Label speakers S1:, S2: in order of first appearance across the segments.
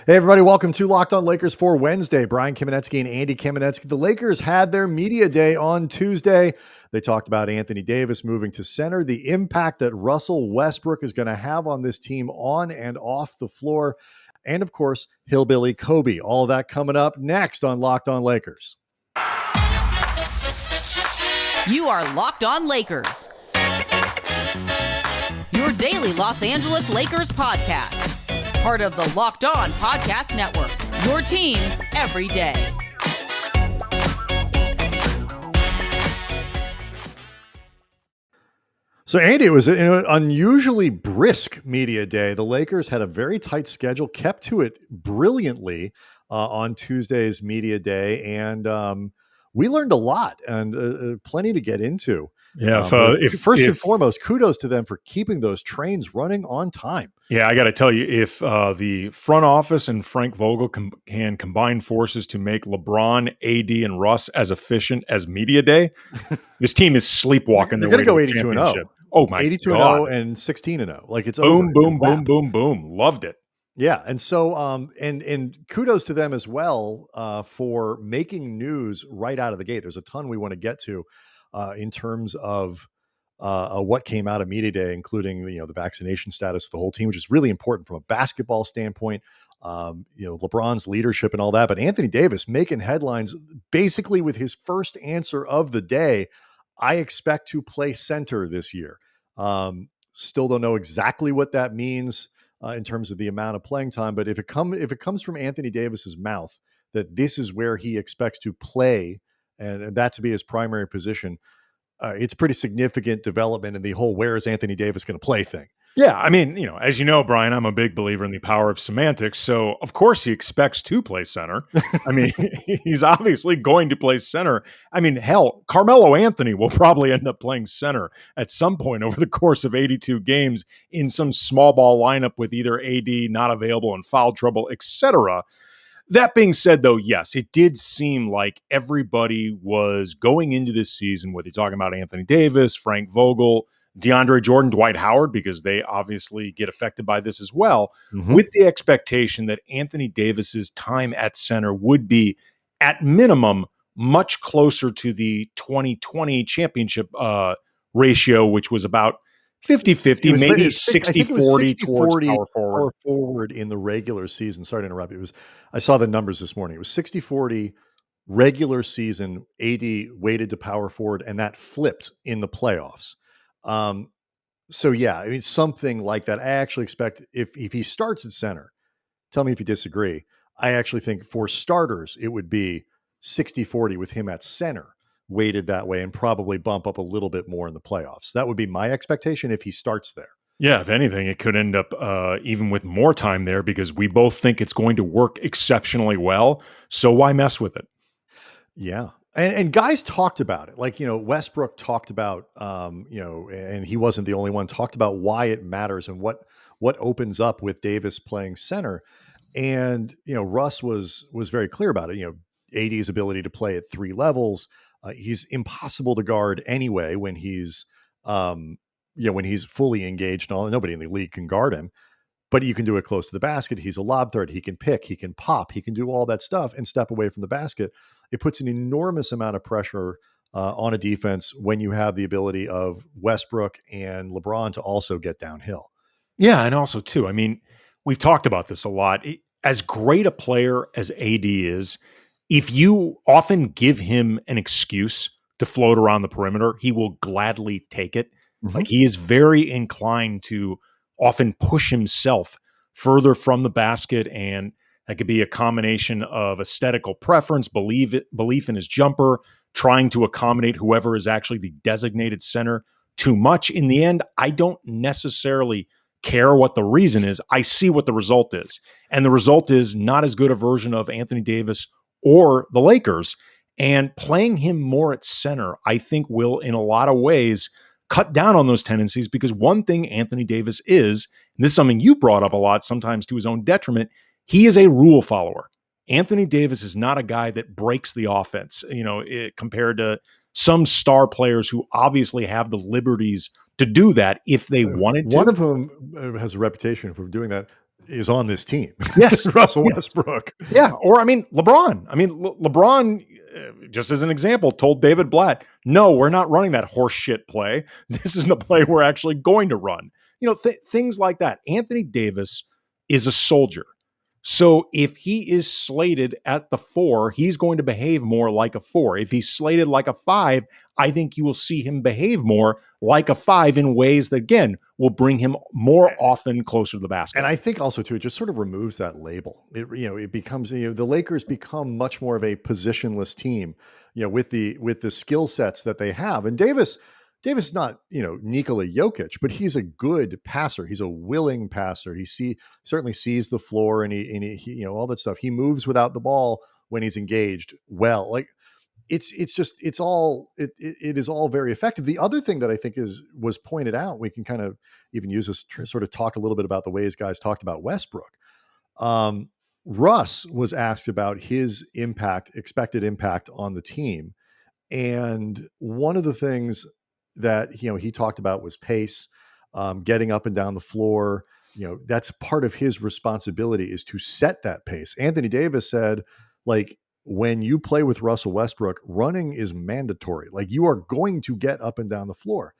S1: Hey, everybody, welcome to Locked On Lakers for Wednesday. Brian Kamenetsky and Andy Kamenetsky. The Lakers had their media day on Tuesday. They talked about Anthony Davis moving to center, the impact that Russell Westbrook is going to have on this team on and off the floor, and of course, Hillbilly Kobe. All of that coming up next on Locked On Lakers.
S2: You are Locked On Lakers, your daily Los Angeles Lakers podcast. Part of the Locked On Podcast Network, your team every day.
S1: So, Andy, it was an unusually brisk media day. The Lakers had a very tight schedule, kept to it brilliantly on Tuesday's media day, and we learned a lot and plenty to get into.
S3: Yeah.
S1: First and foremost, kudos to them for keeping those trains running on time.
S3: Yeah, I got to tell you, if the front office and Frank Vogel can combine forces to make LeBron, AD, and Russ as efficient as media day, this team is sleepwalking.
S1: They're going to go 82-0.
S3: Oh my
S1: 82-0 and 16-0. Like it's
S3: boom,
S1: over.
S3: boom, boom, boom, boom. Loved it.
S1: Yeah, and so and kudos to them as well for making news right out of the gate. There's a ton we want to get to in terms of what came out of media day, including the vaccination status of the whole team, which is really important from a basketball standpoint. LeBron's leadership and all that, but Anthony Davis making headlines basically with his first answer of the day. I expect to play center this year. Still don't know exactly what that means in terms of the amount of playing time, but if it comes from Anthony Davis's mouth that this is where he expects to play and that to be his primary position, it's pretty significant development in the whole where is Anthony Davis going to play thing.
S3: Yeah, I mean, as you know, Brian, I'm a big believer in the power of semantics. So, of course, he expects to play center. I mean, he's obviously going to play center. I mean, hell, Carmelo Anthony will probably end up playing center at some point over the course of 82 games in some small ball lineup with either AD not available and foul trouble, etc. That being said, though, yes, it did seem like everybody was going into this season, whether you're talking about Anthony Davis, Frank Vogel, DeAndre Jordan, Dwight Howard, because they obviously get affected by this as well, with the expectation that Anthony Davis's time at center would be, at minimum, much closer to the 2020 championship ratio, which was about 50-50, maybe 60-40 towards power
S1: forward in the regular season. Sorry to interrupt. I saw the numbers this morning. It was 60-40 regular season, AD weighted to power forward, and that flipped in the playoffs. So yeah, I mean, something like that. I actually expect if he starts at center, tell me if you disagree. I actually think for starters, it would be 60-40 with him at center weighted that way and probably bump up a little bit more in the playoffs. That would be my expectation if he starts there.
S3: Yeah, if anything, it could end up even with more time there because we both think it's going to work exceptionally well. So why mess with it?
S1: Yeah. And guys talked about it. Like, Westbrook talked about, and he wasn't the only one, talked about why it matters and what opens up with Davis playing center. And, Russ was very clear about it. AD's ability to play at three levels. He's impossible to guard anyway when he's fully engaged and all. Nobody in the league can guard him. But you can do it close to the basket. He's a lob threat. He can pick. He can pop. He can do all that stuff and step away from the basket. It puts an enormous amount of pressure on a defense when you have the ability of Westbrook and LeBron to also get downhill.
S3: Yeah, and also, too, I mean, we've talked about this a lot. As great a player as AD is, if you often give him an excuse to float around the perimeter, he will gladly take it. Like, he is very inclined to often push himself further from the basket, and that could be a combination of aesthetical preference, belief in his jumper, trying to accommodate whoever is actually the designated center too much. In the end, I don't necessarily care what the reason is. I see what the result is, and the result is not as good a version of Anthony Davis or the Lakers, and playing him more at center, I think will, in a lot of ways, cut down on those tendencies, because one thing Anthony Davis is, and this is something you brought up a lot, sometimes to his own detriment, he is a rule follower. Anthony Davis is not a guy that breaks the offense, compared to some star players who obviously have the liberties to do that if they wanted to.
S1: One of whom has a reputation for doing that. is on this team.
S3: Yes.
S1: Russell
S3: Yes.
S1: Westbrook.
S3: Yeah. Or, I mean, LeBron. I mean, LeBron, just as an example, told David Blatt, no, we're not running that horse shit play. This is the play we're actually going to run. Things like that. Anthony Davis is a soldier. So if he is slated at the 4, he's going to behave more like a 4. If he's slated like a 5, I think you will see him behave more like a 5 in ways that, again, will bring him more often closer to the basket.
S1: And I think also too, it just sort of removes that label. It becomes, the Lakers become much more of a positionless team, with the skill sets that they have. And Davis is not, Nikola Jokic, but he's a good passer. He's a willing passer. He certainly sees the floor, and he all that stuff. He moves without the ball when he's engaged well. Like it is all very effective. The other thing that I think was pointed out, we can kind of even use this to sort of talk a little bit about the ways guys talked about Westbrook. Russ was asked about his expected impact on the team. And one of the things that he talked about was pace, getting up and down the floor. That's part of his responsibility, is to set that pace. Anthony Davis said, like, when you play with Russell Westbrook, running is mandatory. Like, you are going to get up and down the floor.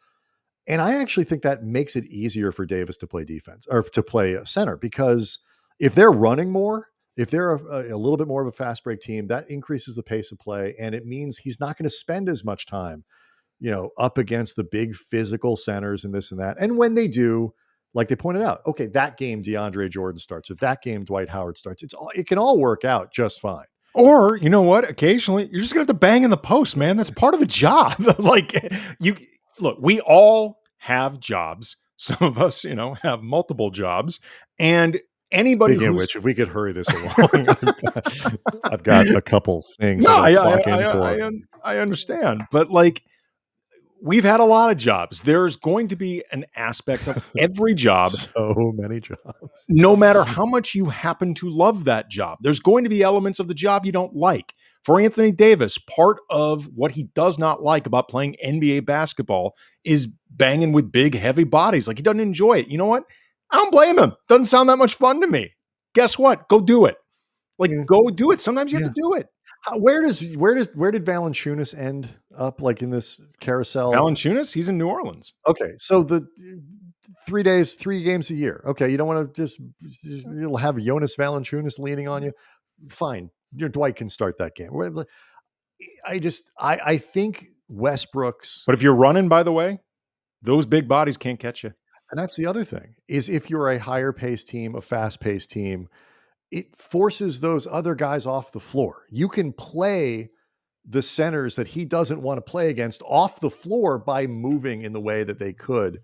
S1: And I actually think that makes it easier for Davis to play defense, or to play center, because if they're running more, if they're a little bit more of a fast break team, that increases the pace of play. And it means he's not going to spend as much time, up against the big physical centers and this and that. And when they do, like they pointed out, okay, that game DeAndre Jordan starts, or that game Dwight Howard starts, it can all work out just fine.
S3: Or, you know what? Occasionally, you're just going to have to bang in the post, man. That's part of the job. Look, we all have jobs. Some of us, have multiple jobs. And anybody
S1: Speaking of which, if we could hurry this along, I've got a couple things.
S3: No, I understand. But we've had a lot of jobs. There's going to be an aspect of every job.
S1: So many jobs.
S3: No matter how much you happen to love that job, there's going to be elements of the job you don't like. For Anthony Davis, part of what he does not like about playing NBA basketball is banging with big, heavy bodies. Like, he doesn't enjoy it. You know what? I don't blame him. Doesn't sound that much fun to me. Guess what? Go do it. Go do it. Sometimes you have to do it.
S1: Where did Valanciunas end up, like, in this carousel?
S3: Valanciunas, he's in New Orleans.
S1: Okay, so the 3 games a year. Okay, you don't want to just you'll have Jonas Valanciunas leaning on you. Fine, Dwight can start that game. I think Westbrook's.
S3: But if you're running, by the way, those big bodies can't catch you.
S1: And that's the other thing, is if you're a higher paced team, a fast paced team, it forces those other guys off the floor. You can play the centers that he doesn't want to play against off the floor by moving in the way that they could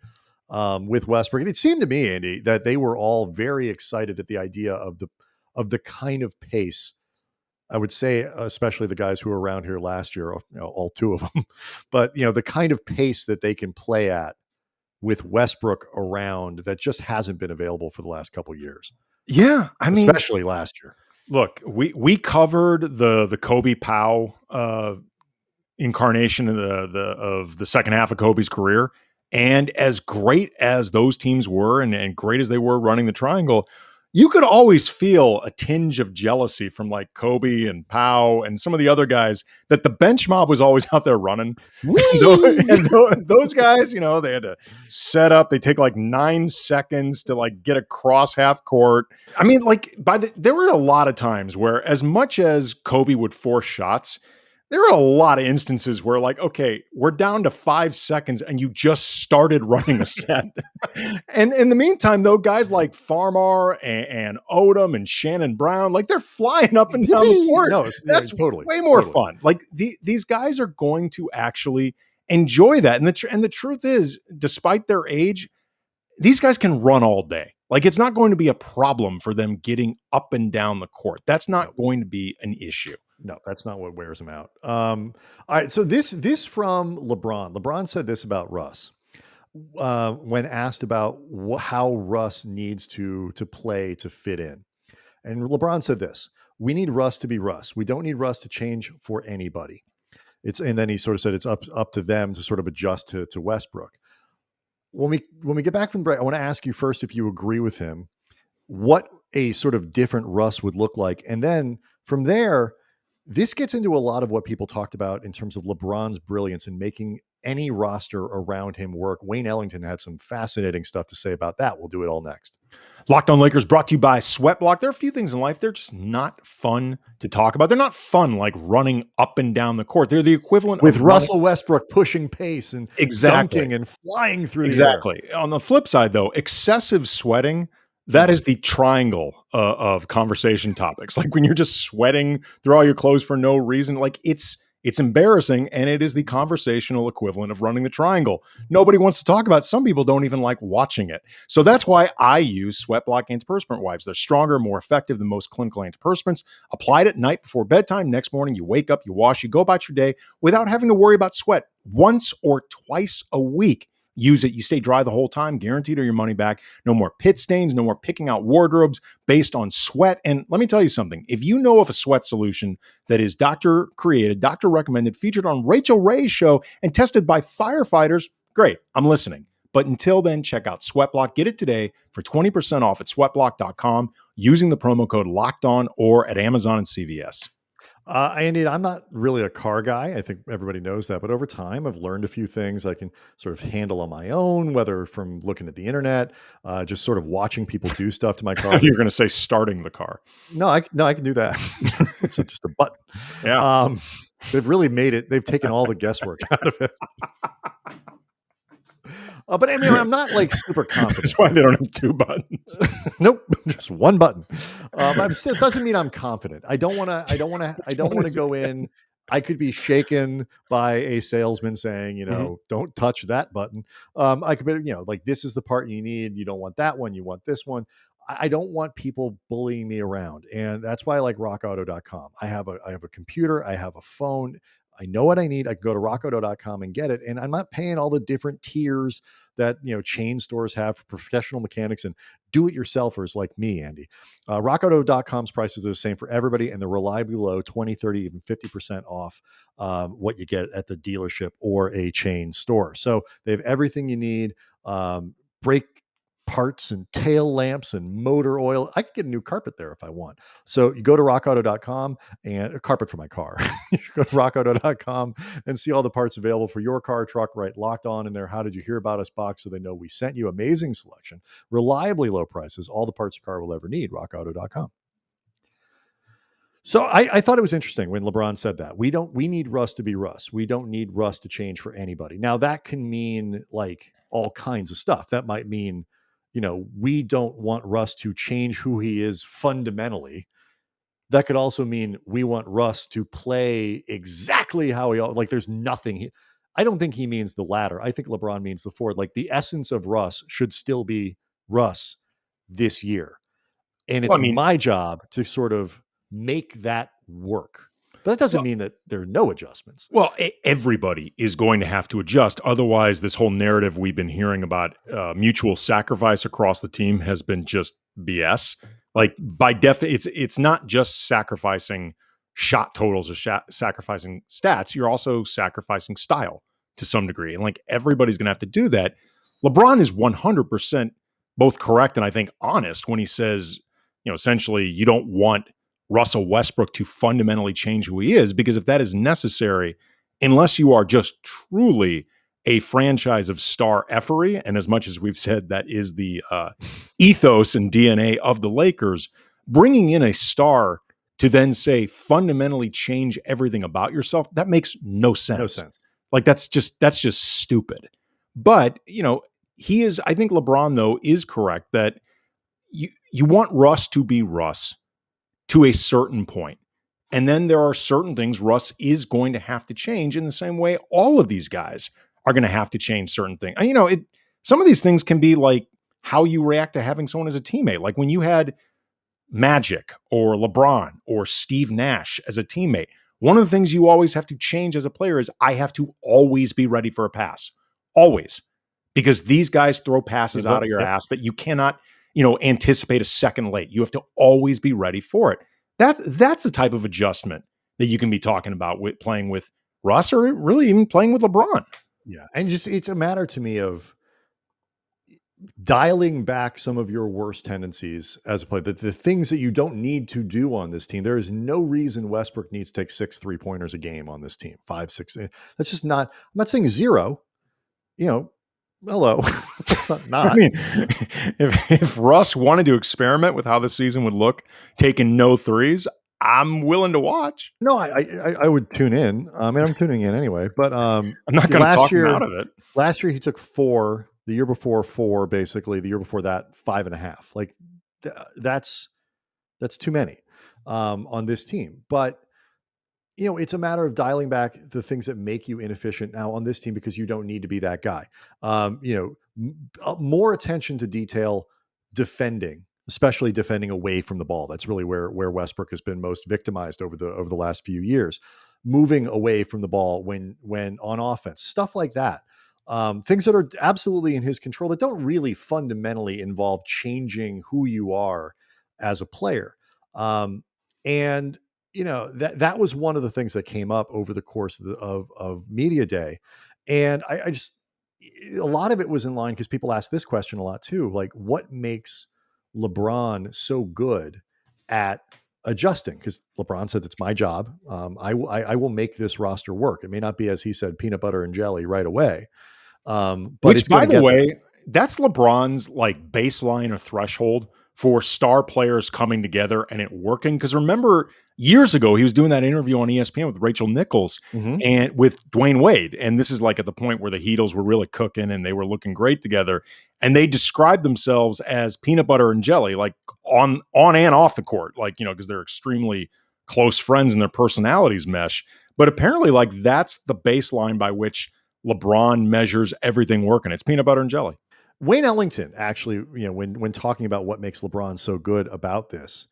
S1: with Westbrook. And it seemed to me, Andy, that they were all very excited at the idea of the kind of pace. I would say, especially the guys who were around here last year, all two of them, but the kind of pace that they can play at with Westbrook around, that just hasn't been available for the last couple of years.
S3: Yeah, I mean,
S1: especially last year.
S3: Look, we covered the Kobe Powell incarnation of the second half of Kobe's career, and as great as those teams were, and great as they were running the triangle, you could always feel a tinge of jealousy from like Kobe and Powell and some of the other guys, that the bench mob was always out there running. And those guys, they had to set up. They take like 9 seconds to like get across half court. I mean, there were a lot of times where, as much as Kobe would force shots, there are a lot of instances where, like, okay, we're down to 5 seconds and you just started running a set. And in the meantime, though, guys like Farmar and Odom and Shannon Brown, like, they're flying up and down the court.
S1: No,
S3: that's
S1: totally
S3: way more fun. Like, these guys are going to actually enjoy that. And the truth is, despite their age, these guys can run all day. Like, it's not going to be a problem for them getting up and down the court. That's not going to be an issue.
S1: No, that's not what wears him out. All right, so this from LeBron. LeBron said this about Russ when asked about how Russ needs to play to fit in. And LeBron said this: "We need Russ to be Russ. We don't need Russ to change for anybody." And then he sort of said it's up to them to sort of adjust to Westbrook. When we get back from the break, I want to ask you first if you agree with him. what a sort of different Russ would look like. And then from there, this gets into a lot of what people talked about in terms of LeBron's brilliance in making any roster around him work. Wayne Ellington had some fascinating stuff to say about that. We'll do it all next.
S3: Locked On Lakers brought to you by Sweatblock. There are a few things in life they're just not fun to talk about. They're not fun like running up and down the court. They're the equivalent
S1: with
S3: of
S1: Russell Westbrook pushing pace and dunking and flying through the air.
S3: Exactly. On the flip side, though, excessive sweating, that is the triangle of conversation topics. Like when you're just sweating through all your clothes for no reason, like it's embarrassing, and it is the conversational equivalent of running the triangle. Nobody wants to talk about it. Some people don't even like watching it. So that's why I use Sweatblock antiperspirant wipes. They're stronger, more effective than most clinical antiperspirants. Applied at night before bedtime. Next morning, you wake up, you wash, you go about your day without having to worry about sweat once or twice a week. Use it. You stay dry the whole time, guaranteed or your money back. No more pit stains, no more picking out wardrobes based on sweat. And let me tell you something. If you know of a sweat solution that is doctor created, doctor recommended, featured on Rachel Ray's show, and tested by firefighters, great. I'm listening. But until then, check out Sweatblock. Get it today for 20% off at sweatblock.com using the promo code LOCKEDON or at Amazon and CVS.
S1: Andy, I'm not really a car guy. I think everybody knows that. But over time, I've learned a few things I can sort of handle on my own, whether from looking at the internet, just sort of watching people do stuff to my car.
S3: You're going to say starting the car.
S1: No, I can do that. It's just a button.
S3: Yeah.
S1: They've really made it. They've taken all the guesswork out of it. But I mean, I'm not like super confident.
S3: That's why they don't have two buttons.
S1: Nope, just one button. But still, it doesn't mean I'm confident. I don't want to go in. I could be shaken by a salesman saying, don't touch that button. I could be, like, this is the part you need. You don't want that one. You want this one. I don't want people bullying me around. And that's why I like rockauto.com. I have a computer. I have a phone. I know what I need. I can go to rockauto.com and get it. And I'm not paying all the different tiers that, chain stores have for professional mechanics and do-it-yourselfers like me, Andy. Rockauto.com's prices are the same for everybody, and they're reliably low, 20, 30, even 50% off what you get at the dealership or a chain store. So they have everything you need. Brake parts and tail lamps and motor oil. I could get a new carpet there if I want. So you go to rockauto.com and a carpet for my car. You go to rockauto.com and see all the parts available for your car, truck, right? Locked On in there. How did you hear about us box? So they know we sent you. Amazing selection, reliably low prices, all the parts your car will ever need. Rockauto.com. So I thought it was interesting when LeBron said that we need Russ to be Russ. We don't need Russ to change for anybody. Now that can mean like all kinds of stuff. That might mean, we don't want Russ to change who he is fundamentally. That could also mean we want Russ to play exactly how he, like there's nothing. I don't think he means the latter. I think LeBron means the forward. Like the essence of Russ should still be Russ this year. And it's my job to sort of make that work. But that doesn't mean that there are no adjustments.
S3: Well, everybody is going to have to adjust. Otherwise, this whole narrative we've been hearing about mutual sacrifice across the team has been just BS. Like by definition, it's not just sacrificing shot totals or sacrificing stats. You're also sacrificing style to some degree. And like everybody's going to have to do that. LeBron is 100% both correct and I think honest when he says, essentially you don't want Russell Westbrook to fundamentally change who he is, because if that is necessary, unless you are just truly a franchise of star effery, and as much as we've said that is the ethos and DNA of the Lakers, bringing in a star to then say fundamentally change everything about yourself, that makes no sense.
S1: No sense.
S3: Like that's just stupid. But, he is, I think LeBron though is correct that you want Russ to be Russ to a certain point. And then there are certain things Russ is going to have to change in the same way all of these guys are going to have to change certain things. Some of these things can be like how you react to having someone as a teammate. Like when you had Magic or LeBron or Steve Nash as a teammate, one of the things you always have to change as a player is I have to always be ready for a pass. Always. Because these guys throw passes out of your ass that you cannot anticipate a second late. You have to always be ready for it. That's the type of adjustment that you can be talking about with playing with Russ or really even playing with LeBron.
S1: Yeah. And it's a matter to me of dialing back some of your worst tendencies as a player, the things that you don't need to do on this team. There is no reason Westbrook needs to take 6 3-pointers a game on this team. 5, 6. That's just not, I'm not saying zero, hello.
S3: I mean, if Russ wanted to experiment with how the season would look, taking no threes, I'm willing to watch.
S1: No, I would tune in. I mean, I'm tuning in anyway, but
S3: I'm not going to talk him out of it.
S1: Last year he took 4, the year before 4, basically. The year before that, 5.5. Like that's too many on this team. But it's a matter of dialing back the things that make you inefficient now on this team because you don't need to be that guy. More attention to detail defending, especially defending away from the ball. That's really where Westbrook has been most victimized over the last few years. Moving away from the ball when on offense, stuff like that. Things that are absolutely in his control that don't really fundamentally involve changing who you are as a player. And that was one of the things that came up over the course of media day. And I just, a lot of it was in line because people ask this question a lot too. Like, what makes LeBron so good at adjusting? Because LeBron said, it's my job. I will make this roster work. It may not be, as he said, peanut butter and jelly right away. But
S3: which,
S1: it's
S3: by the way,
S1: there.
S3: That's LeBron's like baseline or threshold for star players coming together and it working. Because remember, years ago, he was doing that interview on ESPN with Rachel Nichols and with Dwayne Wade. And this is like at the point where the Heatles were really cooking and they were looking great together. And they described themselves as peanut butter and jelly, like on and off the court, like, because they're extremely close friends and their personalities mesh. But apparently, like, that's the baseline by which LeBron measures everything working. It's peanut butter and jelly.
S1: Wayne Ellington actually, when talking about what makes LeBron so good about this,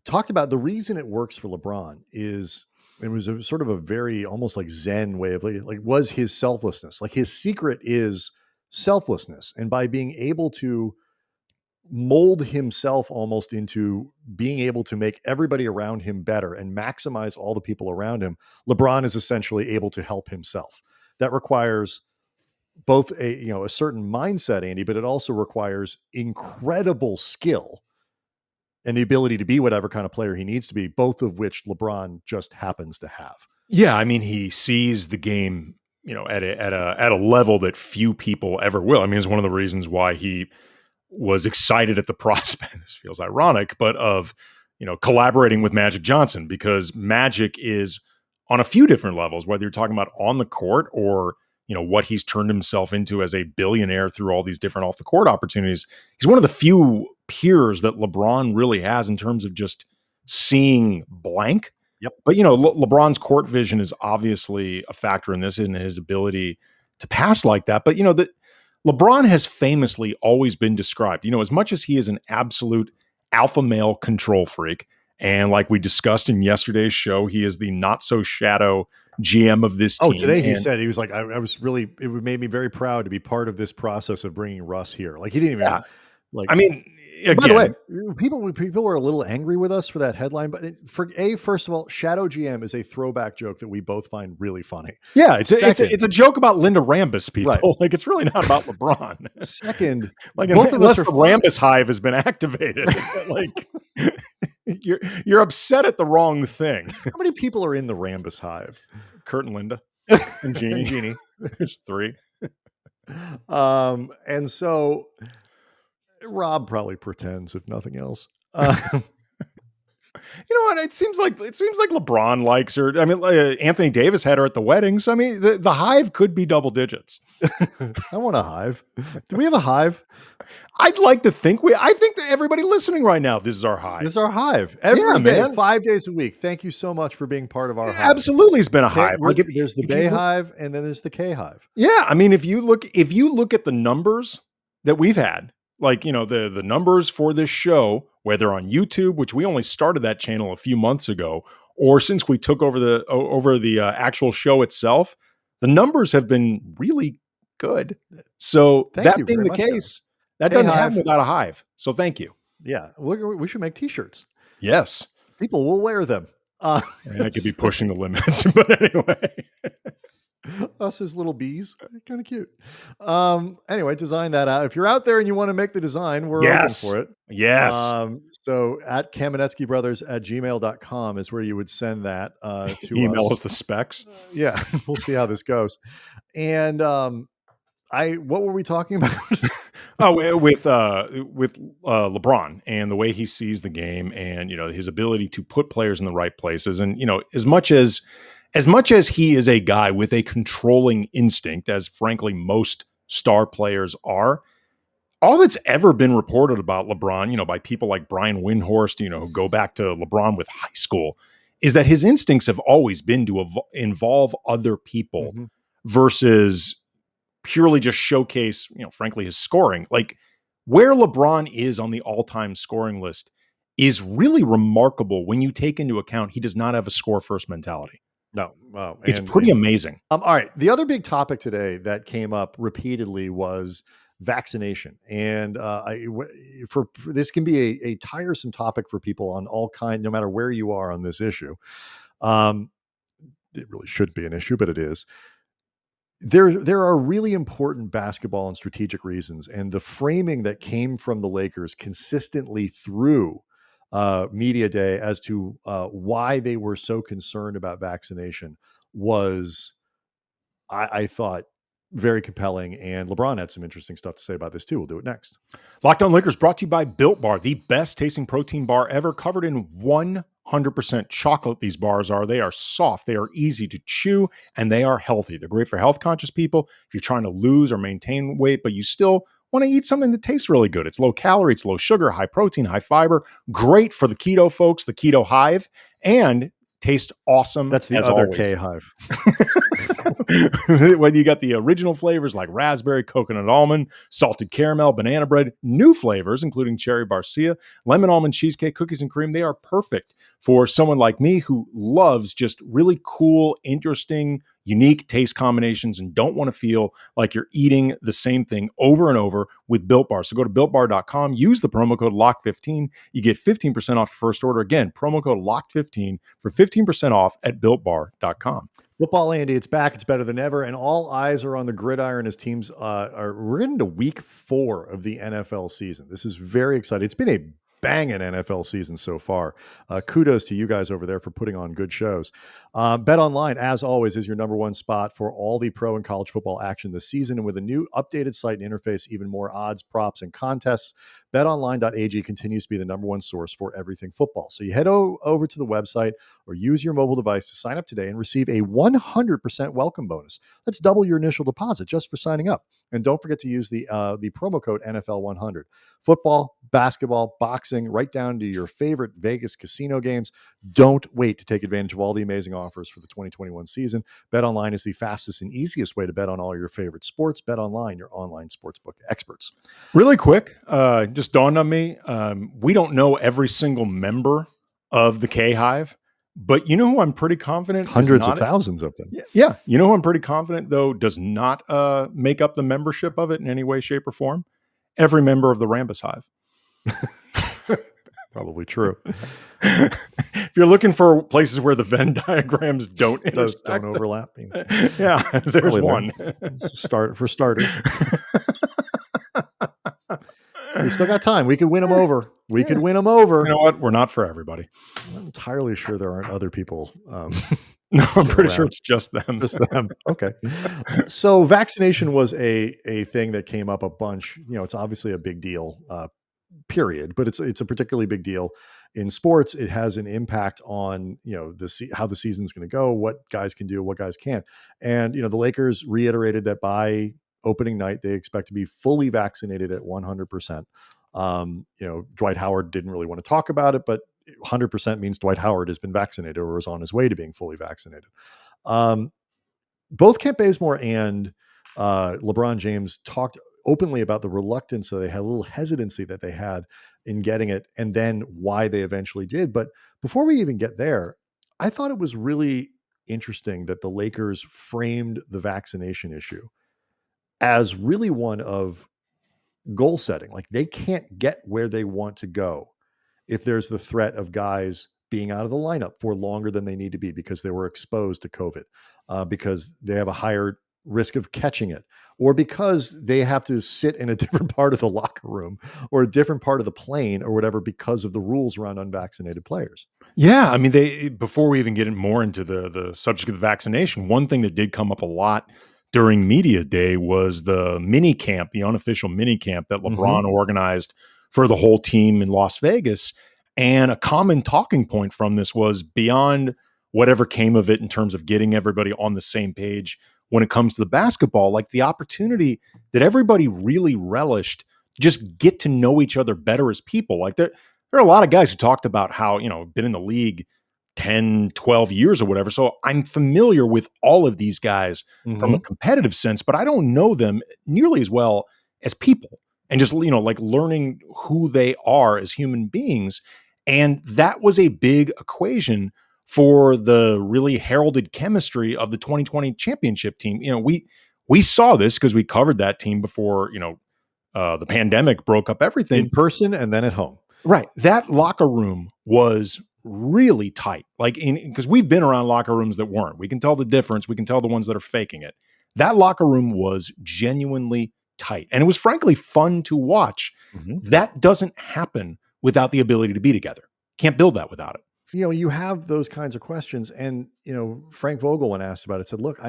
S1: talked about the reason it works for LeBron is it was a sort of a very almost like Zen way of like was his selflessness. Like his secret is selflessness. And by being able to mold himself almost into being able to make everybody around him better and maximize all the people around him, LeBron is essentially able to help himself. That requires both a certain mindset, Andy, but it also requires incredible skill and the ability to be whatever kind of player he needs to be, both of which LeBron just happens to have.
S3: Yeah, I mean, he sees the game, at a level that few people ever will. I mean, it's one of the reasons why he was excited at the prospect. This feels ironic, but of collaborating with Magic Johnson, because Magic is on a few different levels, whether you're talking about on the court or what he's turned himself into as a billionaire through all these different off the court opportunities. He's one of the few peers that LeBron really has in terms of just seeing blank.
S1: Yep.
S3: But LeBron's court vision is obviously a factor in this, in his ability to pass like that. But LeBron has famously always been described, as much as he is an absolute alpha male control freak. And like we discussed in yesterday's show, he is the not so shadow GM of this team.
S1: Oh, today he said, he was like, I was really, it made me very proud to be part of this process of bringing Russ here. Like he didn't even
S3: I mean, again,
S1: by the way, people were a little angry with us for that headline, but first of all, Shadow GM is a throwback joke that we both find really funny.
S3: Yeah, it's a joke about Linda Rambis, people. Right. Like it's really not about LeBron.
S1: Second,
S3: like both unless the Rambis hive has been activated, like you're upset at the wrong thing.
S1: How many people are in the Rambis hive?
S3: Kurt and Linda and Jeannie. There's 3.
S1: And so Rob probably pretends, if nothing else.
S3: And it seems like LeBron likes her. I mean, Anthony Davis had her at the weddings. I mean, the hive could be double digits.
S1: I want a hive. Do we have a hive?
S3: I'd like to think I think that everybody listening right now, this is our hive.
S1: This is our hive. Every day, 5 days a week. Thank you so much for being part of our hive.
S3: Absolutely, it's been a hive.
S1: There's the Bay Hive, and then there's the K Hive.
S3: Yeah, I mean, if you look at the numbers that we've had, like the numbers for this show, whether on YouTube, which we only started that channel a few months ago, or since we took over the actual show itself, the numbers have been really good. So that being the case, that doesn't happen without a hive. So thank you.
S1: Yeah, we should make T-shirts.
S3: Yes,
S1: people will wear them.
S3: I could be pushing the limits, but anyway.
S1: Us as little bees, kind of cute. Anyway, design that out. If you're out there and you want to make the design, we're open
S3: Yes.
S1: for it.
S3: Yes.
S1: So at kamenetsky brothers@gmail.com is where you would send that to
S3: Email
S1: us.
S3: us the specs.
S1: Yeah, we'll see how this goes. And what were we talking about?
S3: With LeBron and the way he sees the game, and his ability to put players in the right places, and as much as he is a guy with a controlling instinct, as frankly most star players are, all that's ever been reported about LeBron, by people like Brian Windhorst, who go back to LeBron with high school, is that his instincts have always been to involve other people
S1: Mhm.
S3: versus purely just showcase, frankly, his scoring. Like where LeBron is on the all-time scoring list is really remarkable when you take into account he does not have a score first mentality.
S1: No, wow,
S3: It's
S1: and
S3: pretty amazing.
S1: all right. The other big topic today that came up repeatedly was vaccination, and for this can be a tiresome topic for people on all kind, no matter where you are on this issue. Um, it really should be an issue, but it is. There are really important basketball and strategic reasons, and the framing that came from the Lakers consistently through media day as to why they were so concerned about vaccination was, I thought, very compelling. And LeBron had some interesting stuff to say about this too. We'll do it next.
S3: Locked On Lakers brought to you by Built Bar, the best tasting protein bar ever, covered in 100% chocolate. These bars are. They are soft, they are easy to chew, and they are healthy. They're great for health conscious people. If you're trying to lose or maintain weight, but you still want to eat something that tastes really good. It's low calorie, it's low sugar, high protein, high fiber. Great for the keto folks, the keto hive, and taste awesome
S1: That's the
S3: as
S1: other
S3: always.
S1: K hive.
S3: Whether you got the original flavors like raspberry, coconut almond, salted caramel, banana bread, new flavors, including cherry barcia, lemon almond cheesecake, cookies and cream, they are perfect for someone like me who loves just really cool, interesting, unique taste combinations and don't want to feel like you're eating the same thing over and over with Built Bar. So go to BuiltBar.com, use the promo code LOCK15. You get 15% off your first order. Again, promo code LOCK15 for 15% off at BuiltBar.com.
S1: Football, Andy, it's back. It's better than ever, and all eyes are on the gridiron as teams we're into week 4 of the NFL season. This is very exciting. It's been a banging NFL season so far. Kudos to you guys over there for putting on good shows. Bet Online, as always, is your number one spot for all the pro and college football action this season, and with a new updated site and interface, even more odds, props, and contests. BetOnline.ag continues to be the number one source for everything football. So you head over to the website or use your mobile device to sign up today and receive a 100% welcome bonus. Let's double your initial deposit just for signing up. And don't forget to use the promo code NFL100. Football, basketball, boxing, right down to your favorite Vegas casino games. Don't wait to take advantage of all the amazing offers for the 2021 season. BetOnline is the fastest and easiest way to bet on all your favorite sports. BetOnline, your online sportsbook experts.
S3: Really quick, just dawned on me. We don't know every single member of the K Hive, but you know who I'm pretty confident
S1: Hundreds of thousands of them.
S3: Yeah, you know who I'm pretty confident though does not make up the membership of it in any way, shape, or form. Every member of the Rambus Hive.
S1: Probably true.
S3: If you're looking for places where the Venn diagrams don't
S1: overlap.
S3: Yeah, there's one.
S1: Start for starters. We still got time. We could win them over. We could win them over.
S3: You know what? We're not for everybody.
S1: I'm not entirely sure there aren't other people.
S3: No, I'm pretty sure it's just them.
S1: Just them. Okay. So vaccination was a thing that came up a bunch. It's obviously a big deal, period, but it's a particularly big deal in sports. It has an impact on, how the season's going to go, what guys can do, what guys can't. And, the Lakers reiterated that by opening night, they expect to be fully vaccinated at 100%. Dwight Howard didn't really want to talk about it, but 100% means Dwight Howard has been vaccinated or is on his way to being fully vaccinated. Both Kent Bazemore and LeBron James talked openly about the reluctance that they had, a little hesitancy that they had in getting it, and then why they eventually did. But before we even get there, I thought it was really interesting that the Lakers framed the vaccination issue as really one of goal setting. Like they can't get where they want to go if there's the threat of guys being out of the lineup for longer than they need to be because they were exposed to COVID, because they have a higher risk of catching it, or because they have to sit in a different part of the locker room or a different part of the plane or whatever because of the rules around unvaccinated players.
S3: Yeah, I mean, before we even get more into the subject of the vaccination, one thing that did come up a lot during media day was the mini camp, the unofficial mini camp that LeBron organized for the whole team in Las Vegas. And a common talking point from this was, beyond whatever came of it in terms of getting everybody on the same page when it comes to the basketball, like the opportunity that everybody really relished, just get to know each other better as people. Like there are a lot of guys who talked about how, been in the league 10, 12 years or whatever. So I'm familiar with all of these guys from a competitive sense, but I don't know them nearly as well as people, and just, like learning who they are as human beings. And that was a big equation for the really heralded chemistry of the 2020 championship team. We saw this because we covered that team before, the pandemic broke up everything
S1: in person and then at home.
S3: Right. That locker room was really tight. Like, because we've been around locker rooms that weren't. We can tell the difference. We can tell the ones that are faking it. That locker room was genuinely tight. And it was frankly fun to watch. That doesn't happen without the ability to be together. Can't build that without it.
S1: You have those kinds of questions. And, Frank Vogel, when asked about it, said, look,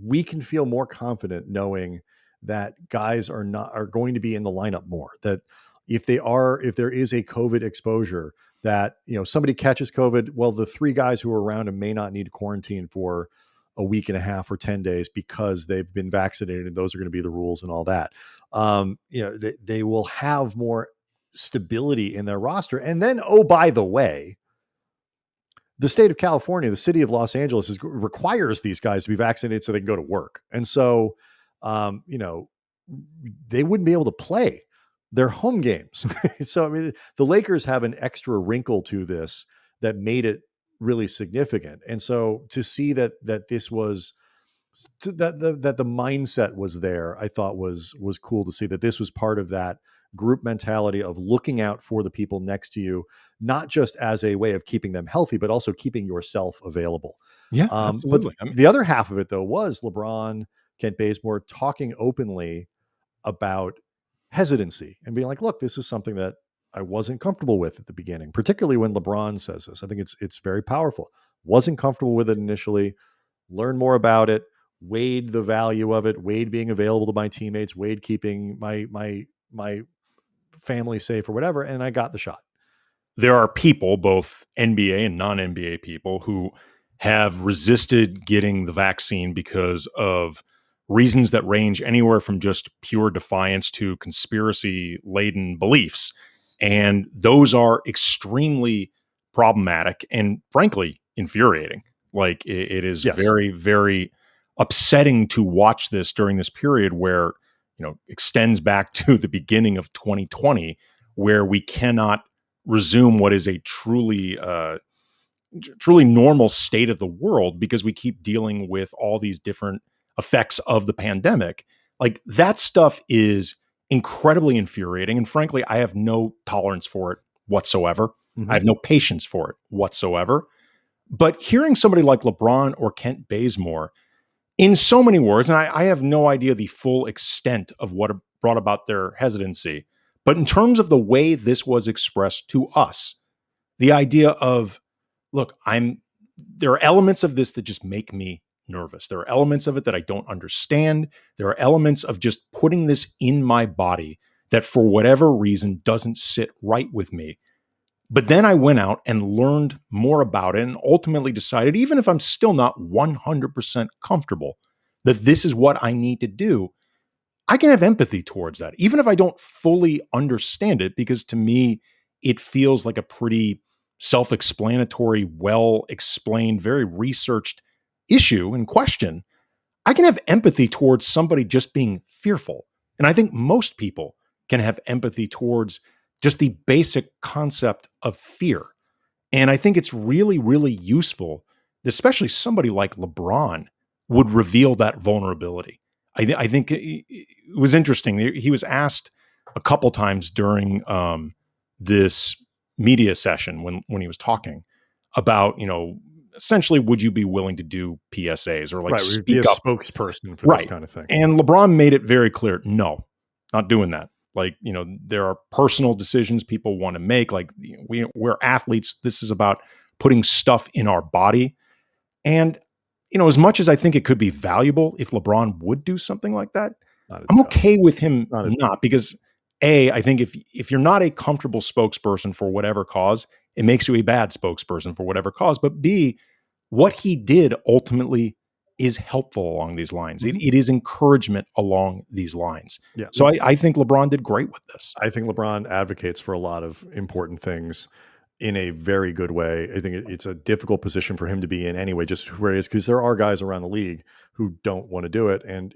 S1: we can feel more confident knowing that guys are going to be in the lineup more, that if there is a COVID exposure, that, somebody catches COVID, well, the three guys who are around him may not need to quarantine for a week and a half or 10 days because they've been vaccinated, and those are going to be the rules and all that. They will have more stability in their roster. And then, oh, by the way, the state of California, the city of Los Angeles requires these guys to be vaccinated so they can go to work. And so, they wouldn't be able to play their home games. So, I mean, the Lakers have an extra wrinkle to this that made it really significant. And so to see that this was, that the mindset was there, I thought was cool to see that this was part of that group mentality of looking out for the people next to you, not just as a way of keeping them healthy, but also keeping yourself available.
S3: Yeah, absolutely.
S1: But the other half of it, though, was LeBron, Kent Bazemore talking openly about hesitancy and being like, look, this is something that I wasn't comfortable with at the beginning, particularly when LeBron says this. I think it's very powerful. Wasn't comfortable with it initially, learn more about it, weighed the value of it, weighed being available to my teammates, weighed keeping my family safe or whatever, and I got the shot.
S3: There are people, both NBA and non-NBA people, who have resisted getting the vaccine because of reasons that range anywhere from just pure defiance to conspiracy-laden beliefs. And those are extremely problematic and, frankly, infuriating. Like, it is very, very upsetting to watch this during this period where, extends back to the beginning of 2020, where we cannot resume what is a truly normal state of the world because we keep dealing with all these different effects of the pandemic. Like, that stuff is incredibly infuriating. And frankly, I have no tolerance for it whatsoever. I have no patience for it whatsoever. But hearing somebody like LeBron or Kent Bazemore, in so many words, and I have no idea the full extent of what brought about their hesitancy, but in terms of the way this was expressed to us, the idea of, look, there are elements of this that just make me nervous. There are elements of it that I don't understand. There are elements of just putting this in my body that for whatever reason doesn't sit right with me. But then I went out and learned more about it and ultimately decided, even if I'm still not 100% comfortable, that this is what I need to do. I can have empathy towards that, even if I don't fully understand it, because to me, it feels like a pretty self-explanatory, well-explained, very researched issue and question. I can have empathy towards somebody just being fearful. And I think most people can have empathy towards just the basic concept of fear. And I think it's really, really useful, especially somebody like LeBron would reveal that vulnerability. I think it was interesting. He was asked a couple times during this media session when he was talking about, essentially, would you be willing to do PSAs or like
S1: Right, we'd be a
S3: speak up?
S1: spokesperson for this
S3: Right.
S1: kind of thing.
S3: And LeBron made it very clear, no, not doing that. Like, there are personal decisions people want to make. Like, we're athletes. This is about putting stuff in our body. And, as much as I think it could be valuable if LeBron would do something like that, I'm okay with him not, because I think if you're not a comfortable spokesperson for whatever cause, it makes you a bad spokesperson for whatever cause. But B, what he did ultimately is helpful along these lines.
S1: Mm-hmm.
S3: It is encouragement along these lines.
S1: Yeah.
S3: So I think LeBron did great with this.
S1: I think LeBron advocates for a lot of important things in a very good way. I think it's a difficult position for him to be in anyway, just where he is, because there are guys around the league who don't want to do it. And,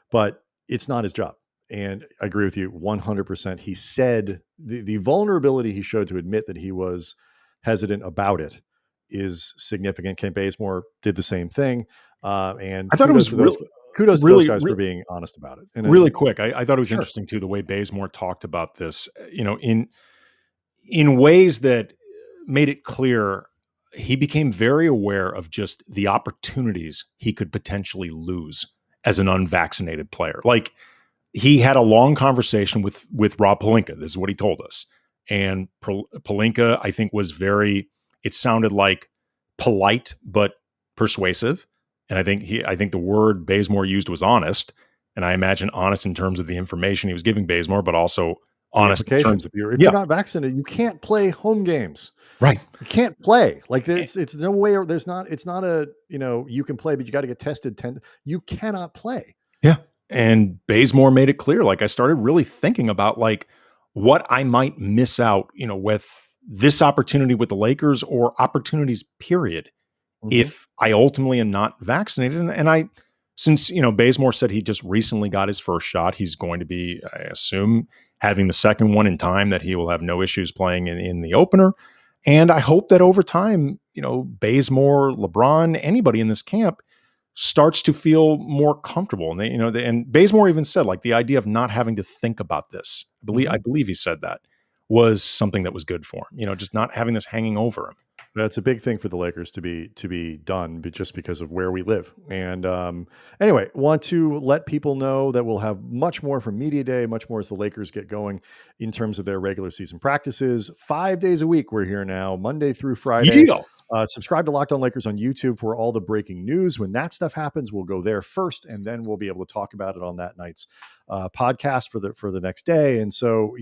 S1: but it's not his job. And I agree with you 100%. He said the vulnerability he showed to admit that he was hesitant about it is significant. Ken Bazemore did the same thing. And
S3: I thought it was
S1: kudos to those guys for being honest about it. And
S3: really quick, I thought it was interesting too, the way Bazemore talked about this, in ways that made it clear he became very aware of just the opportunities he could potentially lose as an unvaccinated player. Like, he had a long conversation with Rob Pelinka. This is what he told us. And Pelinka, I think, was it sounded like polite, but persuasive. And I think the word Bazemore used was honest. And I imagine honest in terms of the information he was giving Bazemore, but also honest in terms of,
S1: if you're not vaccinated, you can't play home games.
S3: Right.
S1: You can't play. Like, it's no way, it's not a, you can play, but you got to get tested. You cannot play.
S3: Yeah. And Bazemore made it clear. Like, I started really thinking about like what I might miss out, with this opportunity with the Lakers, or opportunities, period, if I ultimately am not vaccinated. And since, Bazemore said he just recently got his first shot, he's going to be, I assume, having the second one in time, that he will have no issues playing in the opener. And I hope that over time, Bazemore, LeBron, anybody in this camp starts to feel more comfortable. And and Bazemore even said, like, the idea of not having to think about this, I believe he said that, was something that was good for him, just not having this hanging over him.
S1: That's a big thing for the Lakers to be done, but just because of where we live. And anyway, want to let people know that we'll have much more from Media Day, much more as the Lakers get going in terms of their regular season practices. 5 days a week, we're here now, Monday through Friday. Subscribe to Locked On Lakers on YouTube for all the breaking news. When that stuff happens, we'll go there first, and then we'll be able to talk about it on that night's podcast for the next day. And so,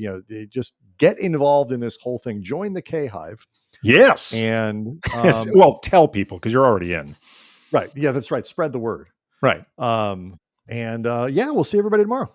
S1: just get involved in this whole thing. Join the K-Hive.
S3: Yes.
S1: And
S3: well, tell people, because you're already in.
S1: Right. Yeah, that's right. Spread the word.
S3: Right.
S1: And we'll see everybody tomorrow.